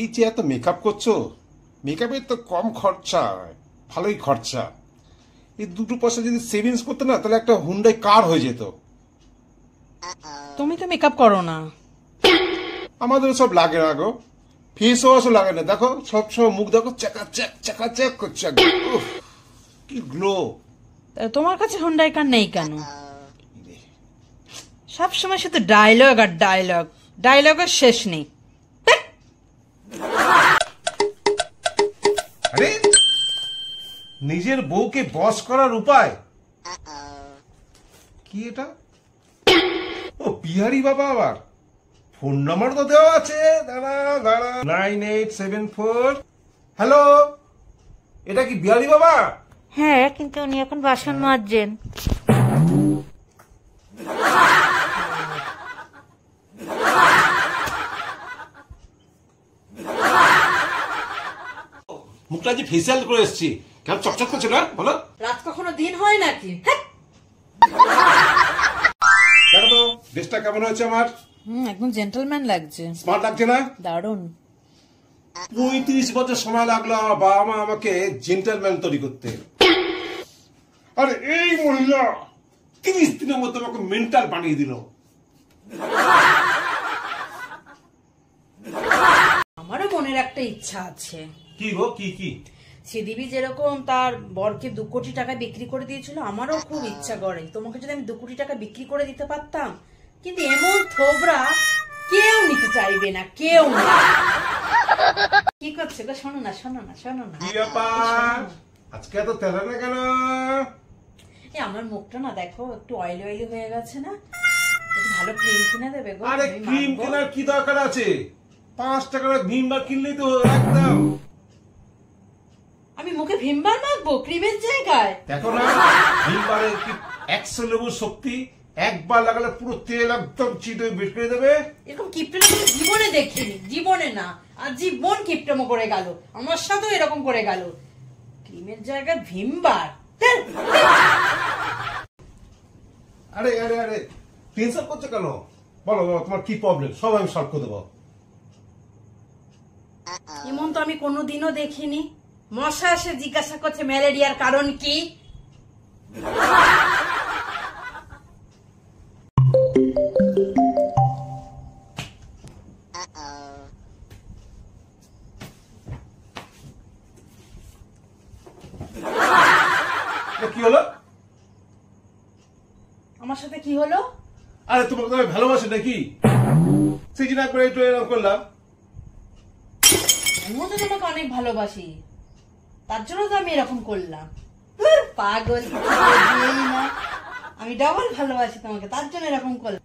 এই যে এত মেকআপ করছো, মেকআপের তো কম খরচা, ভালোই খরচা। এই দুটো পয়সা যদি সেভিংস করতে না, তাহলে একটা হুন্ডাই কার হয়ে যেত। তুমি তো মেকআপ করো না। আমাদের সব লাগে না গো, ফেস ওয়াশও লাগে না। দেখো সবসময় মুখ দেখো চাকা চেক করছে, কি গ্লো। তোমার কাছে হুন্ডাই কার নেই কেন? সব সময় শুধু ডায়লগ আর ডায়লগ, ডায়লগের শেষ নেই। আরে নিজের বউকে বস করার উপায় কি এটা? ও বিহারি বাবা, আবার ফোন নাম্বার তো দেওয়া আছে, দাঁড়া 9874। হ্যালো, এটা কি বিহারি বাবা? হ্যাঁ, কিন্তু উনি এখন বাসন মাজছেন। মুখটা যে ফেসিয়াল করে এসেছি, কেন চকচক করছে না বলো? রাত কখনো দিন হয় নাকি? দেখো তো ড্রেসটা কেমন হয়েছে আমার? একদম জেন্টলম্যান লাগছে। স্মার্ট লাগছে না? দারুণ। 35 বছর সময় লাগলো আমার বাবা মা আমাকে জেন্টলম্যান তৈরি করতে। আরে এই মহিলা 30 দিনের মধ্যে আমাকে মেন্টাল বানিয়ে দিল। আমারও মনের একটা ইচ্ছা আছে। কি গো, কি কি? শ্রীদেবী যেরকম তার বরকে 2 কোটি টাকা বিক্রি করে দিয়েছিল, আমারও খুব ইচ্ছা করে তোমাকে যদি আমি 2 কোটি টাকা বিক্রি করে দিতে পারতাম। কিন্তু এমন থোবরা কেউ নিতে চাইবে না, কেউ না। কি করছে গো? শোনো না, শোনো না, শোনো না। কি ব্যাপার আজকে এত তেলা না কেন? আমার মুখটা না দেখো একটু অয়েলি অয়েলি হয়ে গেছে না? একটু ভালো ক্রিম কিনে দেবে গো? আরে আমি ক্রিম মাখবো। কেনার কি দরকার আছে? 5 টাকার ভীমবার কিনলেই তো একদম। আমি মুখে ভীমবার মাখবো ক্রিমের জায়গায়? দেখো না, ভীমবারের কি 100 লেবুর শক্তি, একবার লাগালে পুরো তেল একদম চিটে বের করে দেবে। এরকম কিপটেমো আমি জীবনে দেখিনি, জীবনে না। আর জীবন কিপটেমো করে গেল, আমার সাথেও এরকম করে গেল। ক্রিমের জায়গায় ভীমবার। আরে আরে আরে টেনশন করছো কেন? বলো বলো, তোমার কি প্রবলেম, সব আমি সলভ করে দেবো। এমন তো আমি কোনোদিনও দেখিনি। মশা এসে জিজ্ঞাসা করছে ম্যালেরিয়ার কারণ কি? কি হলো? আমার সাথে কি হলো? আরে তোমাকে তো আমি ভালোবাসি নাকি, সেই জন্য একবার একটু এরকম করলাম। আমিও তো তোমাকে অনেক ভালোবাসি, তার জন্য তো আমি এরকম করলাম। ধুর, পাগল, কিছু বুঝিই না। আমি ডবল ভালোবাসি তোমাকে, তার জন্য এরকম করলাম।